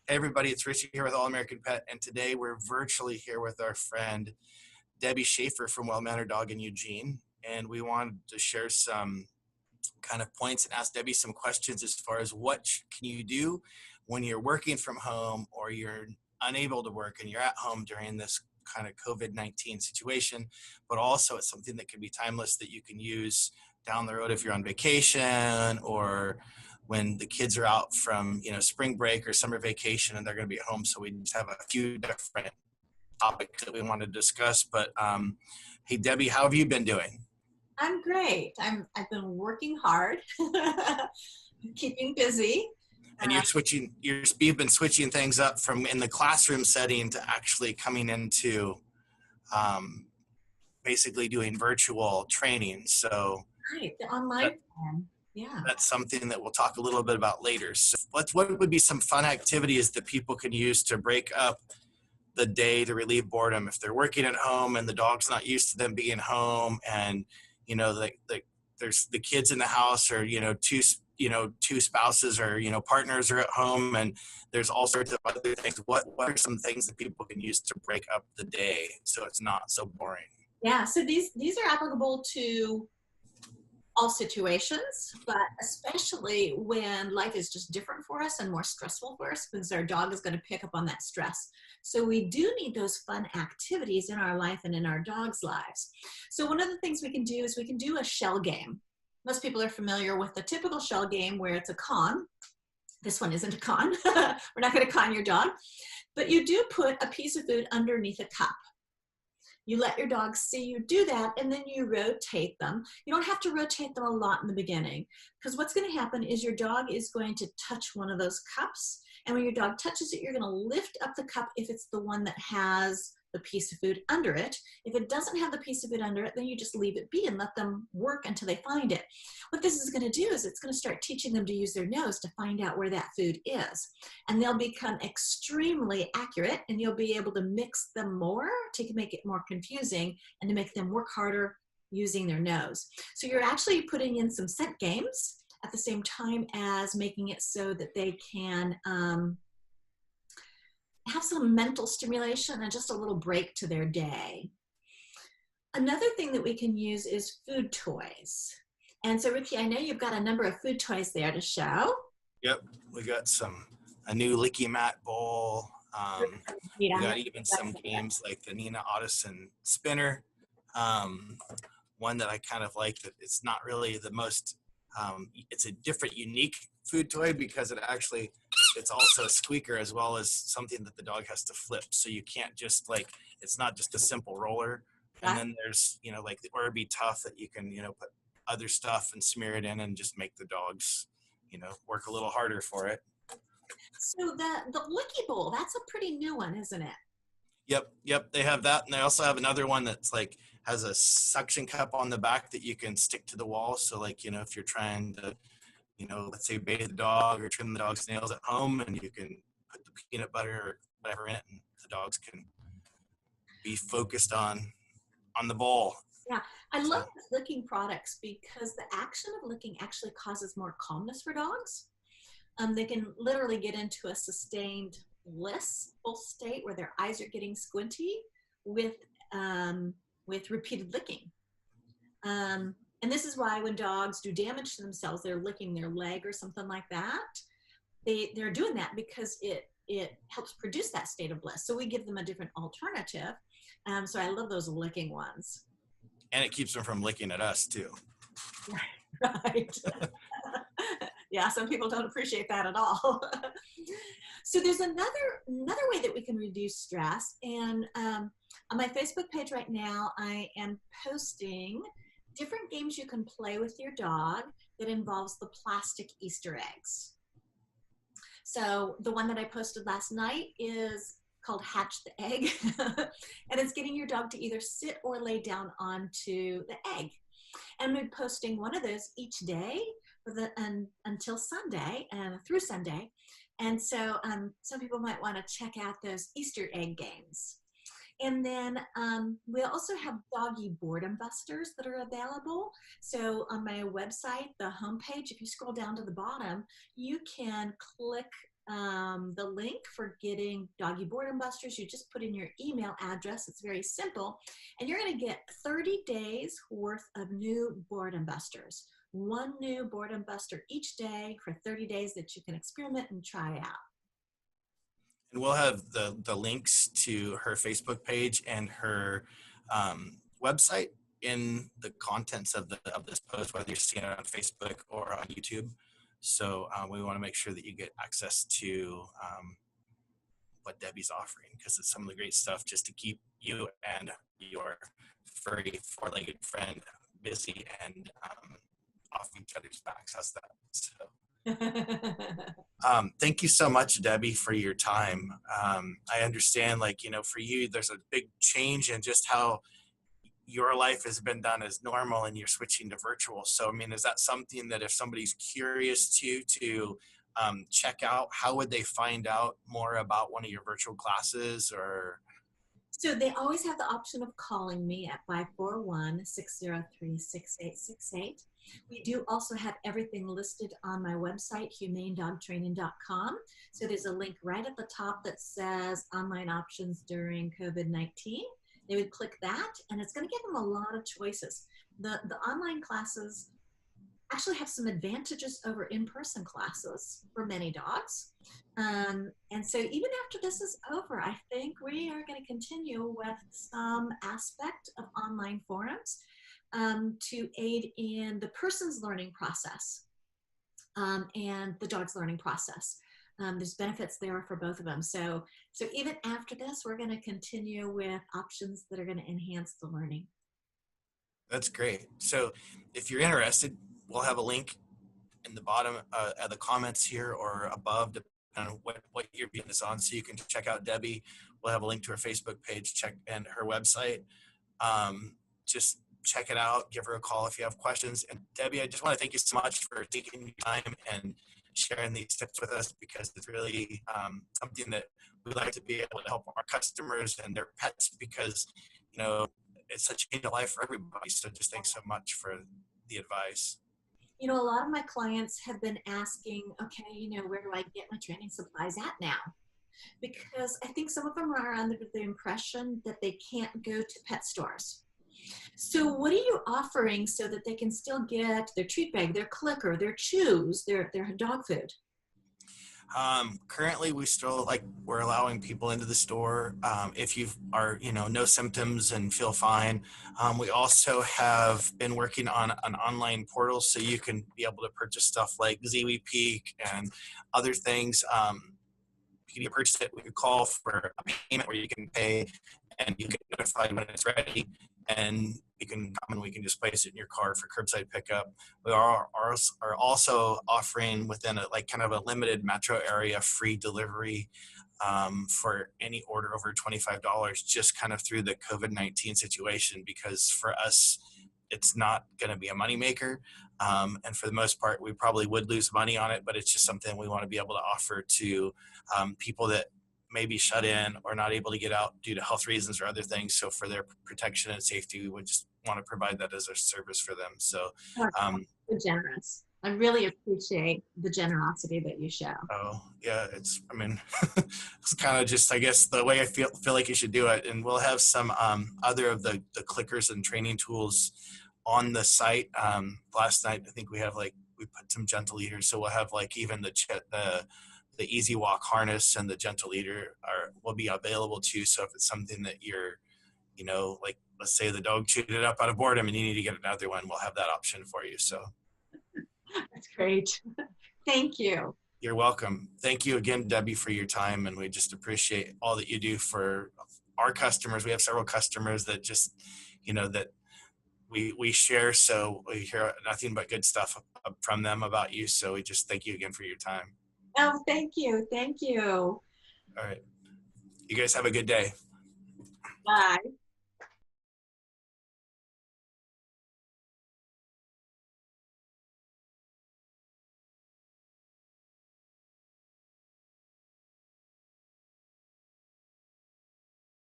Hey everybody, it's Richie here with All American Pet, and today we're virtually here with our friend Debbie Schaefer from Well Mannered Dog in Eugene, and we wanted to share some kind of points and ask Debbie some questions as far as what can you do when you're working from home or you're unable to work and you're at home during this kind of COVID-19 situation, but also it's something that can be timeless that you can use down the road if you're on vacation or when the kids are out from, spring break or summer vacation and they're going to be at home. So we just have a few different topics that we want to discuss. But hey, Debbie, how have you been doing? I'm great. I've been working hard, keeping busy. And you've been switching things up from in the classroom setting to actually coming into basically doing virtual training. So Right, the online plan. Yeah. that's something that we'll talk a little bit about later. So what would be some fun activities that people can use to break up the day to relieve boredom if they're working at home and the dog's not used to them being home, and there's the kids in the house, or two spouses or partners are at home, and there's all sorts of other things. What are some things that people can use to break up the day so it's not so boring? Yeah, so these are applicable to all situations, but especially when life is just different for us and more stressful for us, because our dog is going to pick up on that stress. So we do need those fun activities in our life and in our dogs' lives. So one of the things we can do is we can do a shell game. Most people are familiar with the typical shell game where it's a con. This one isn't a con. We're not going to con your dog, but you do put a piece of food underneath a cup. You let your dog see you do that, and then you rotate them. You don't have to rotate them a lot in the beginning, because what's going to happen is your dog is going to touch one of those cups, and when your dog touches it, you're going to lift up the cup if it's the one that has the piece of food under it. If it doesn't have the piece of food under it, then you just leave it be and let them work until they find it. What this is going to do is it's going to start teaching them to use their nose to find out where that food is. And they'll become extremely accurate, and you'll be able to mix them more to make it more confusing and to make them work harder using their nose. So you're actually putting in some scent games at the same time as making it so that they can have some mental stimulation and just a little break to their day. Another thing that we can use is food toys. And so, Ricky, I know you've got a number of food toys there to show. Yep, we got a new Licky Mat bowl. We got even some games like the Nina Ottoson spinner. One that I kind of like, that it's not really the most, it's a different, unique food toy because it's also a squeaker as well as something that the dog has to flip. So you can't just it's not just a simple roller. And then there's, like the Orby Tough that you can, put other stuff and smear it in and just make the dogs, work a little harder for it. So the Licky Bowl, that's a pretty new one, isn't it? Yep. They have that. And they also have another one that's has a suction cup on the back that you can stick to the wall. So if you're trying to, let's say bathe the dog or trim the dog's nails at home, and you can put the peanut butter or whatever in it, and the dogs can be focused on the bowl. Yeah, I love licking products because the action of licking actually causes more calmness for dogs. They can literally get into a sustained blissful state where their eyes are getting squinty with repeated licking. And this is why when dogs do damage to themselves, they're licking their leg or something like that. They're doing that because it helps produce that state of bliss. So we give them a different alternative. So I love those licking ones. And it keeps them from licking at us too. Right. Yeah, some people don't appreciate that at all. So there's another way that we can reduce stress. And on my Facebook page right now, I am posting different games you can play with your dog that involves the plastic Easter eggs. So the one that I posted last night is called Hatch the Egg. And it's getting your dog to either sit or lay down onto the egg. And we're posting one of those each day until Sunday and through Sunday. And so some people might want to check out those Easter egg games. And then we also have doggy boredom busters that are available. So on my website, the homepage, if you scroll down to the bottom, you can click the link for getting doggy boredom busters. You just put in your email address. It's very simple. And you're going to get 30 days worth of new boredom busters. One new boredom buster each day for 30 days that you can experiment and try out. And we'll have the links to her Facebook page and her website in the contents of this post, whether you're seeing it on Facebook or on YouTube. So we want to make sure that you get access to what Debbie's offering, because it's some of the great stuff just to keep you and your furry four-legged friend busy and off each other's backs. How's that? So thank you so much, Debbie, for your time. I understand, like, you know, for you, there's a big change in just how your life has been done as normal and you're switching to virtual. So, I mean, is that something that if somebody's curious to check out, how would they find out more about one of your virtual classes? Or So they always have the option of calling me at 541-603-6868. We do also have everything listed on my website, humanedogtraining.com. So there's a link right at the top that says online options during COVID-19. They would click that, and it's going to give them a lot of choices. The online classes actually have some advantages over in-person classes for many dogs. And so even after this is over, I think we are going to continue with some aspect of online forums to aid in the person's learning process and the dog's learning process. There's benefits there for both of them. So even after this, we're going to continue with options that are going to enhance the learning. that's great. So if you're interested, we'll have a link in the bottom of the comments here or above, depending on what you're viewing this on, so you can check out Debbie. We'll have a link to her Facebook page, and her website. Just check it out. Give her a call if you have questions. And Debbie, I just want to thank you so much for taking your time and sharing these tips with us, because it's really something that we like to be able to help our customers and their pets, because, you know, it's a change of life for everybody. So just thanks so much for the advice. You know, a lot of my clients have been asking, okay, you know, where do I get my training supplies at now? Because I think some of them are under the impression that they can't go to pet stores. So what are you offering so that they can still get their treat bag, their clicker, their chews, their dog food? Currently, we're allowing people into the store if you are, you know, no symptoms and feel fine. We also have been working on an online portal, so you can be able to purchase stuff like Ziwi Peak and other things. You can purchase it. We could call for a payment where you can pay, and you get notified when it's ready, and you can come and we can just place it in your car for curbside pickup. We are also offering within a kind of a limited metro area free delivery for any order over $25, just kind of through the COVID-19 situation, because for us, it's not going to be a moneymaker. And for the most part, we probably would lose money on it, but it's just something we want to be able to offer to people that may be shut in or not able to get out due to health reasons or other things. So for their protection and safety, we would just want to provide that as a service for them. So You're generous. I really appreciate the generosity that you show. Oh yeah, it's kind of just, I guess, the way I feel like you should do it. And we'll have some other of the clickers and training tools on the site. Last night, I think we put some gentle eaters, so we'll have even the Easy Walk harness and the gentle eater will be available too. So if it's something that you're, you know, like let's say the dog chewed it up out of boredom and you need to get another one, we'll have that option for you. So that's great. Thank you. You're welcome. Thank you again, Debbie, for your time. And we just appreciate all that you do for our customers. We have several customers that just, you know, that we share. So we hear nothing but good stuff from them about you. So we just thank you again for your time. Oh, thank you. Thank you. All right. You guys have a good day. Bye.